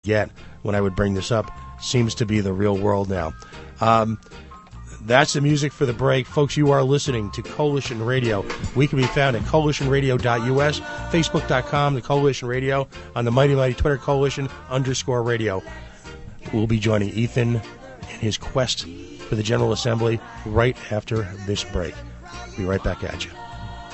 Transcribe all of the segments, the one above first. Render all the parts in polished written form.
get when I would bring this up seems to be the real world now. That's the music for the break. Folks, you are listening to Coalition Radio. We can be found at coalitionradio.us, facebook.com, the Coalition Radio, on the Mighty Mighty Twitter, Coalition_radio. We'll be joining Ethan in his quest for the General Assembly right after this break. Be right back at you.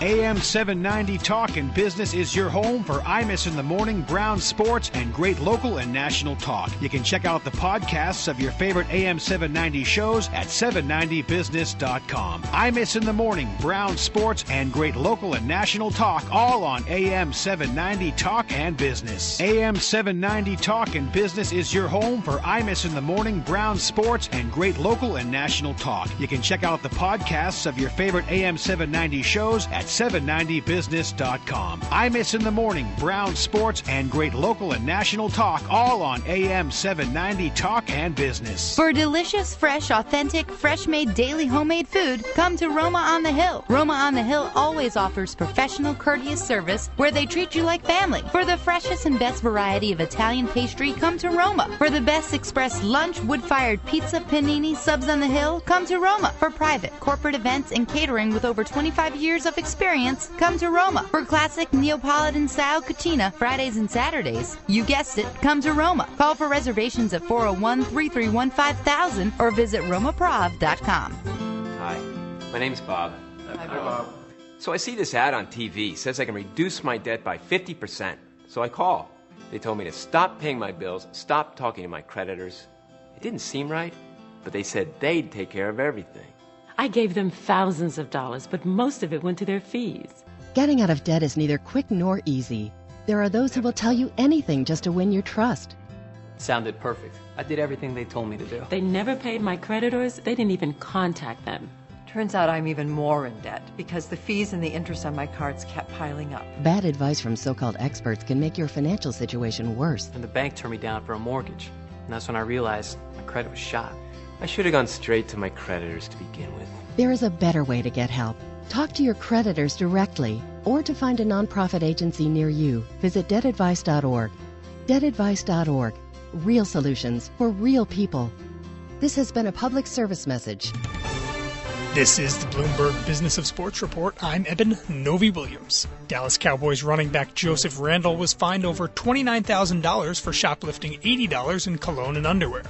AM 790 Talk and Business is your home for Imus in the Morning, Brown Sports, and great local and national talk. You can check out the podcasts of your favorite AM 790 shows at 790business.com. Imus in the Morning, Brown Sports, and great local and national talk, all on AM 790 Talk and Business. AM 790 Talk and Business is your home for Imus in the Morning, Brown Sports, and great local and national talk. You can check out the podcasts of your favorite AM 790 shows at 790business.com. Imus in the Morning, Brown Sports, and great local and national talk, all on AM 790 Talk and Business. For delicious, fresh, authentic, fresh-made, daily homemade food, come to Roma on the Hill. Roma on the Hill always offers professional, courteous service where they treat you like family. For the freshest and best variety of Italian pastry, come to Roma. For the best express lunch, wood-fired pizza, panini, subs on the Hill, come to Roma. For private, corporate events and catering with over 25 years of experience, come to Roma. For classic Neapolitan-style cucina, Fridays and Saturdays, you guessed it, come to Roma. Call for reservations at 401-331-5000 or visit romaprov.com. Hi, my name's Bob. Hi, Bob. So I see this ad on TV. It says I can reduce my debt by 50%. So I call. They told me to stop paying my bills, stop talking to my creditors. It didn't seem right, but they said they'd take care of everything. I gave them thousands of dollars, but most of it went to their fees. Getting out of debt is neither quick nor easy. There are those who will tell you anything just to win your trust. Sounded perfect. I did everything they told me to do. They never paid my creditors. They didn't even contact them. Turns out I'm even more in debt because the fees and the interest on my cards kept piling up. Bad advice from so-called experts can make your financial situation worse. And the bank turned me down for a mortgage. And that's when I realized my credit was shot. I should have gone straight to my creditors to begin with. There is a better way to get help. Talk to your creditors directly, or to find a nonprofit agency near you, visit debtadvice.org. Debtadvice.org. Real solutions for real people. This has been a public service message. This is the Bloomberg Business of Sports Report. I'm Eben Novi-Williams. Dallas Cowboys running back Joseph Randle was fined over $29,000 for shoplifting $80 in cologne and underwear.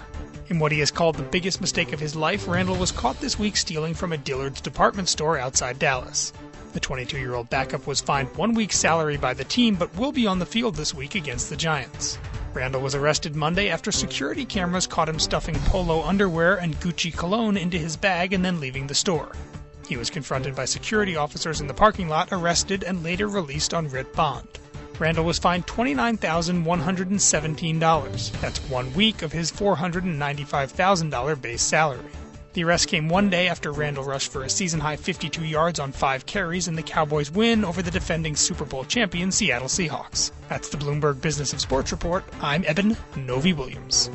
In what he has called the biggest mistake of his life, Randle was caught this week stealing from a Dillard's department store outside Dallas. The 22-year-old backup was fined 1 week's salary by the team, but will be on the field this week against the Giants. Randle was arrested Monday after security cameras caught him stuffing polo underwear and Gucci cologne into his bag and then leaving the store. He was confronted by security officers in the parking lot, arrested, and later released on writ bond. Randle was fined $29,117. That's 1 week of his $495,000 base salary. The arrest came 1 day after Randle rushed for a season-high 52 yards on 5 carries in the Cowboys' win over the defending Super Bowl champion Seattle Seahawks. That's the Bloomberg Business of Sports Report. I'm Eben Novi-Williams.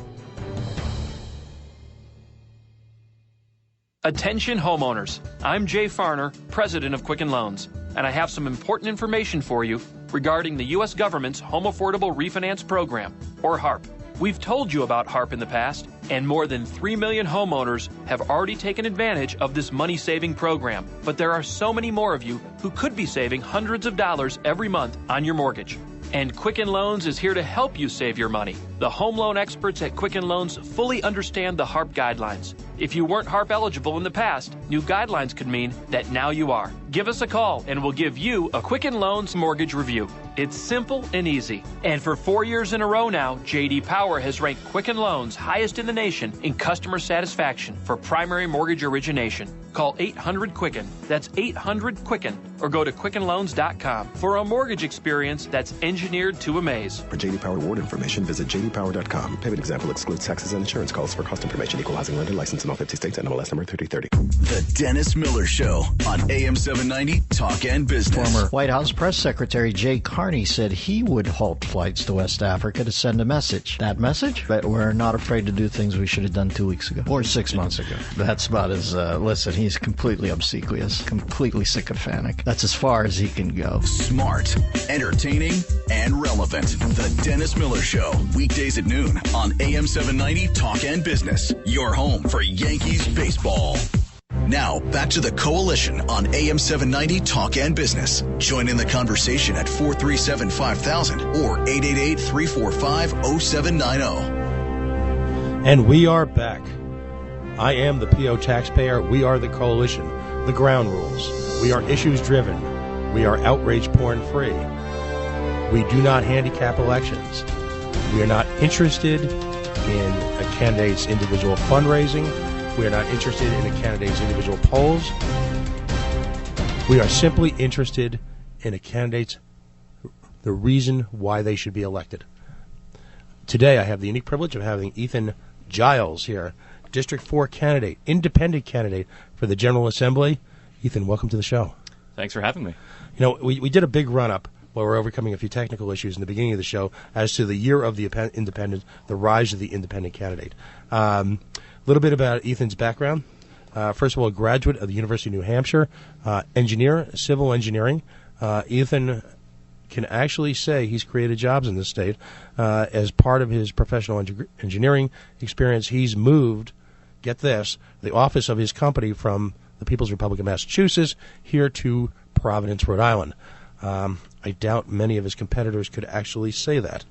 Attention homeowners. I'm Jay Farner, president of Quicken Loans, and I have some important information for you regarding the U.S. government's Home Affordable Refinance Program, or HARP. We've told you about HARP in the past, and more than 3 million homeowners have already taken advantage of this money-saving program. But there are so many more of you who could be saving hundreds of dollars every month on your mortgage. And Quicken Loans is here to help you save your money. The home loan experts at Quicken Loans fully understand the HARP guidelines. If you weren't HARP eligible in the past, new guidelines could mean that now you are. Give us a call and we'll give you a Quicken Loans mortgage review. It's simple and easy. And for 4 years in a row now, J.D. Power has ranked Quicken Loans highest in the nation in customer satisfaction for primary mortgage origination. Call 800-QUICKEN. That's 800-QUICKEN. Or go to QuickenLoans.com for a mortgage experience that's engineered to amaze. For J.D. Power award information, visit jdpower.com. Payment example excludes taxes and insurance calls. For cost information, equal housing lender license in all 50 states and MLS number 3030. The Dennis Miller Show on AM 790 Talk and Business. Former White House Press Secretary Jay Carney said he would halt flights to West Africa to send a message. That message? That we're not afraid to do things we should have done 2 weeks ago. Or 6 months ago. That's about as, listen, he's completely obsequious, completely sycophantic. That's as far as he can go. Smart, entertaining, and relevant. The Dennis Miller Show. Weekday weekdays at noon on AM 790 Talk and Business, your home for Yankees baseball. Now, back to the Coalition on AM 790 Talk and Business. Join in the conversation at 437-5000 or 888-345-0790. And we are back. I am the PO taxpayer. We are the Coalition. The ground rules. We are issues driven. We are outrage porn free. We do not handicap elections. We are not interested in a candidate's individual fundraising. We are not interested in a candidate's individual polls. We are simply interested in a candidate's, the reason why they should be elected. Today I have the unique privilege of having Ethan Giles here, District 4 candidate, independent candidate for the General Assembly. Ethan, welcome to the show. Thanks for having me. You know, we did a big run-up while we're overcoming a few technical issues in the beginning of the show as to the year of the independent, the rise of the independent candidate. A little bit about Ethan's background. First of all, a graduate of the University of New Hampshire, engineer, civil engineering. Ethan can actually say he's created jobs in this state. As part of his professional engineering experience, he's moved, get this, the office of his company from the People's Republic of Massachusetts here to Providence, Rhode Island. I doubt many of his competitors could actually say that.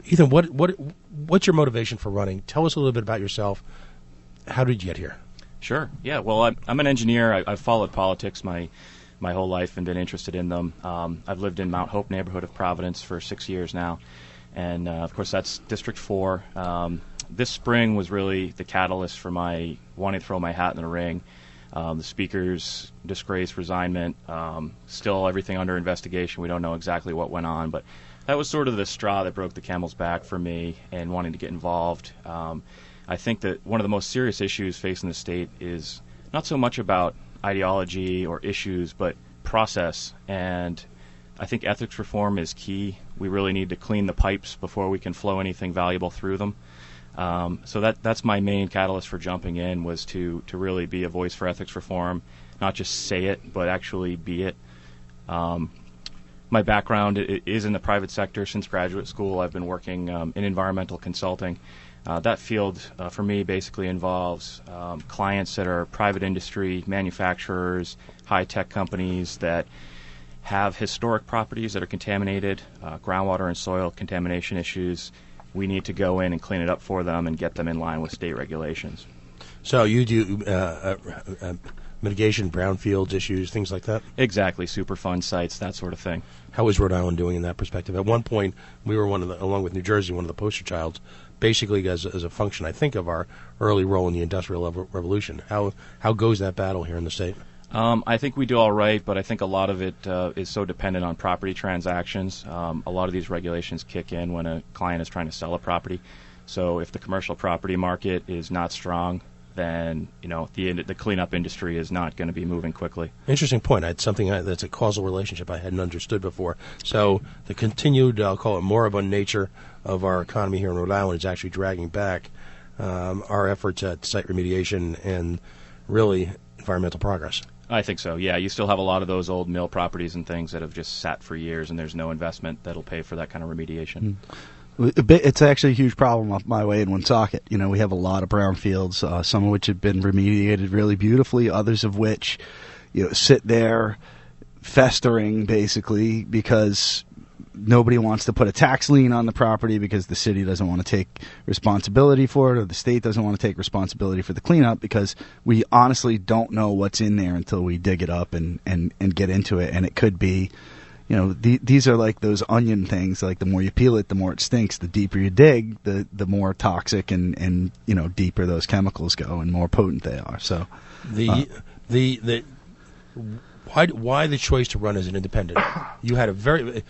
Ethan, what's your motivation for running? Tell us a little bit about yourself. How did you get here? Sure. Yeah. Well, I'm an engineer. I've followed politics my whole life and been interested in them. I've lived in Mount Hope neighborhood of Providence for 6 years now, and of course that's District 4. This spring was really the catalyst for my wanting to throw my hat in the ring. The Speaker's disgrace, resignment, still everything under investigation. We don't know exactly what went on, but that was sort of the straw that broke the camel's back for me and wanting to get involved. I think that one of the most serious issues facing the state is not so much about ideology or issues, but process. And I think ethics reform is key. We really need to clean the pipes before we can flow anything valuable through them. So that's my main catalyst for jumping in, was to really be a voice for ethics reform, not just say it, but actually be it. My background is in the private sector. Since graduate school, I've been working in environmental consulting. That field, for me, basically involves clients that are private industry, manufacturers, high-tech companies that have historic properties that are contaminated, groundwater and soil contamination issues. We need to go in and clean it up for them and get them in line with state regulations. So you do mitigation, brownfields issues, things like that? Exactly, Superfund sites, that sort of thing. How is Rhode Island doing in that perspective? At one point, we were along with New Jersey, one of the poster childs, basically as a function, I think, of our early role in the Industrial Revolution. How goes that battle here in the state? I think we do all right, but I think a lot of it is so dependent on property transactions. A lot of these regulations kick in when a client is trying to sell a property. So if the commercial property market is not strong, then the cleanup industry is not going to be moving quickly. Interesting point. It's something that's a causal relationship I hadn't understood before. So the continued, I'll call it moribund nature of our economy here in Rhode Island is actually dragging back our efforts at site remediation and really environmental progress. I think so, yeah. You still have a lot of those old mill properties and things that have just sat for years, and there's no investment that'll pay for that kind of remediation. It's actually a huge problem up my way in Woonsocket. We have a lot of brownfields, some of which have been remediated really beautifully, others of which sit there festering, basically, because nobody wants to put a tax lien on the property because the city doesn't want to take responsibility for it, or the state doesn't want to take responsibility for the cleanup, because we honestly don't know what's in there until we dig it up and get into it. And it could be, these are like those onion things, like the more you peel it, the more it stinks. The deeper you dig, the more toxic and deeper those chemicals go and more potent they are. So Why the choice to run as an independent? You had a very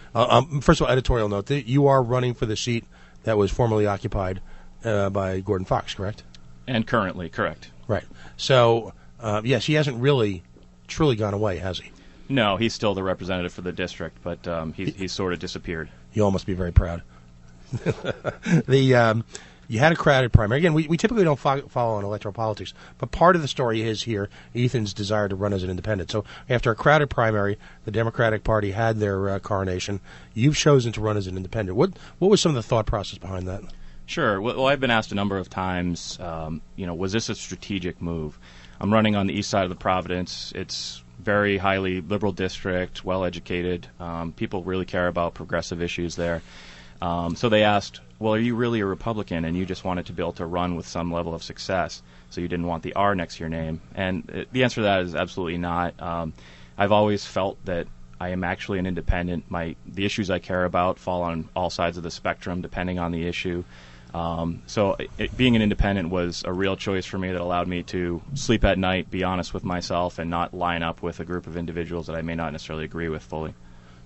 first of all, editorial note that you are running for the seat that was formerly occupied by Gordon Fox, correct? And currently, correct. Right. So yes, he hasn't really truly gone away, has he? No, he's still the representative for the district, but he's sort of disappeared. You all must be very proud. You had a crowded primary. Again, we typically don't follow on electoral politics, but part of the story is here Ethan's desire to run as an independent. So after a crowded primary, the Democratic Party had their coronation. You've chosen to run as an independent. What was some of the thought process behind that? Sure. Well, I've been asked a number of times, was this a strategic move? I'm running on the east side of the Providence. It's very highly liberal district, well-educated. People really care about progressive issues there. So they asked, well, are you really a Republican and you just wanted to be able to run with some level of success, so you didn't want the R next to your name? And the answer to that is absolutely not. I've always felt that I am actually an independent. The issues I care about fall on all sides of the spectrum, depending on the issue. So being an independent was a real choice for me that allowed me to sleep at night, be honest with myself, and not line up with a group of individuals that I may not necessarily agree with fully.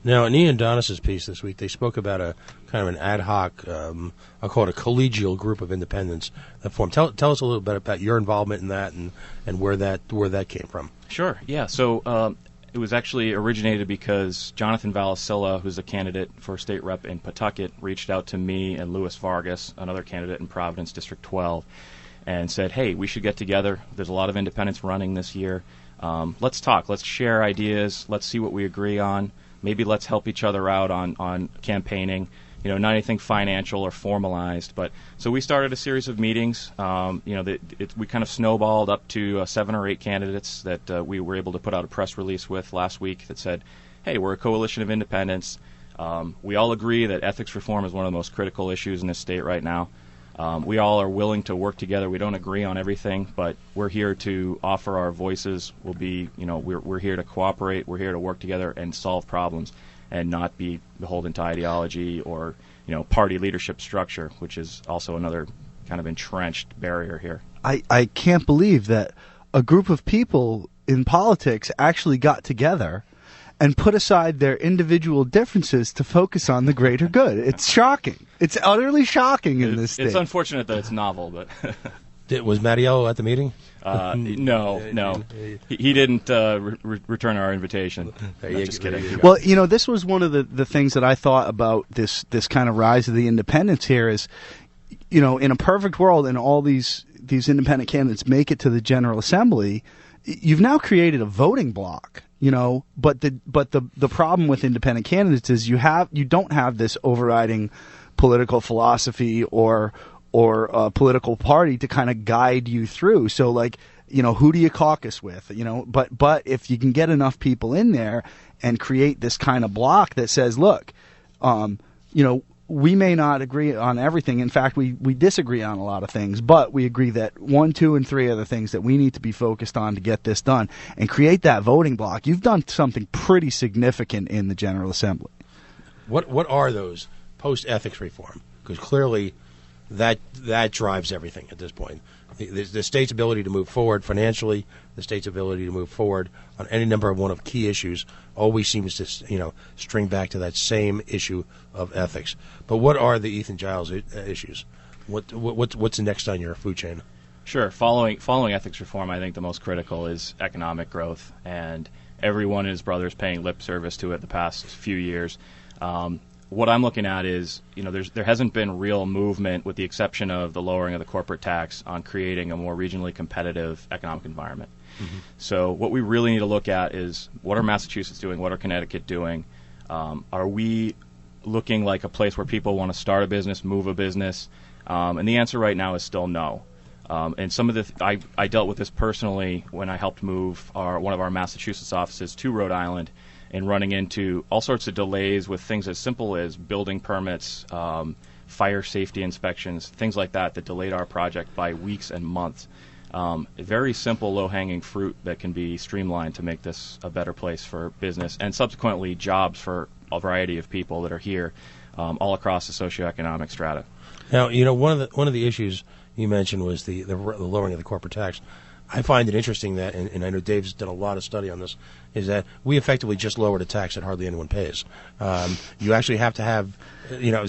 Now, in Ian Donis's piece this week, they spoke about a kind of an ad hoc, I'll call it a collegial group of independents that formed. Tell us a little bit about your involvement in that and where that came from. Sure, yeah. So it was actually originated because Jonathan Valicilla, who's a candidate for state rep in Pawtucket, reached out to me and Louis Vargas, another candidate in Providence District 12, and said, hey, we should get together. There's a lot of independents running this year. Let's talk. Let's share ideas. Let's see what we agree on. Maybe let's help each other out on campaigning. Not anything financial or formalized. But so we started a series of meetings. We kind of snowballed up to 7 or 8 candidates that we were able to put out a press release with last week that said, hey, we're a coalition of independents. We all agree that ethics reform is one of the most critical issues in this state right now. We all are willing to work together. We don't agree on everything, but we're here to offer our voices. We're here to cooperate. We're here to work together and solve problems, and not be beholden to ideology or party leadership structure, which is also another kind of entrenched barrier here. I can't believe that a group of people in politics actually got together and put aside their individual differences to focus on the greater good. It's shocking. It's utterly shocking in this state. It's unfortunate that it's novel, but... Was Mattiello at the meeting? No. He didn't return our invitation. Just kidding. Well, this was one of the things that I thought about this kind of rise of the independents here is, in a perfect world, and all these independent candidates make it to the General Assembly, you've now created a voting block. But the problem with independent candidates is you don't have this overriding political philosophy or a political party to kind of guide you through. So who do you caucus with? But if you can get enough people in there and create this kind of block that says, look, we may not agree on everything. In fact, we disagree on a lot of things, but we agree that 1, 2, and 3 are the things that we need to be focused on to get this done, and create that voting block. You've done something pretty significant in the General Assembly. What are those post-ethics reform? Because clearly that drives everything at this point. The state's ability to move forward financially, the state's ability to move forward on any number of key issues always seems to string back to that same issue of ethics. But what are the Ethan Giles issues? What's next on your food chain? Sure. Following ethics reform, I think the most critical is economic growth, and everyone and his brother is paying lip service to it the past few years. What I'm looking at is, there hasn't been real movement, with the exception of the lowering of the corporate tax, on creating a more regionally competitive economic environment. Mm-hmm. So what we really need to look at is, what are Massachusetts doing? What are Connecticut doing? Are we looking like a place where people want to start a business, move a business? And the answer right now is still no. And some of I dealt with this personally when I helped move one of our Massachusetts offices to Rhode Island, and running into all sorts of delays with things as simple as building permits, fire safety inspections, things like that delayed our project by weeks and months. Very simple, low-hanging fruit that can be streamlined to make this a better place for business, and subsequently jobs for a variety of people that are here all across the socioeconomic strata. Now, one of the issues you mentioned was the lowering of the corporate tax. I find it interesting that, and I know Dave's done a lot of study on this, is that we effectively just lowered a tax that hardly anyone pays. You actually have to have,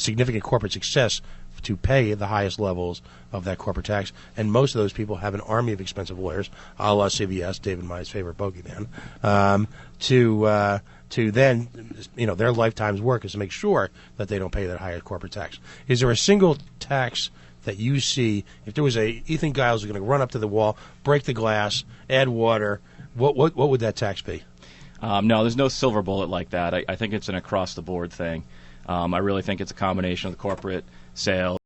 significant corporate success to pay the highest levels of that corporate tax, and most of those people have an army of expensive lawyers, a la CBS, David Meyer's favorite bogeyman, to then, their lifetime's work is to make sure that they don't pay that higher corporate tax. Is there a single tax that you see? If there was Ethan Giles was going to run up to the wall, break the glass, add water, what would that tax be? No, there's no silver bullet like that. I think it's an across-the-board thing. I really think it's a combination of the corporate sales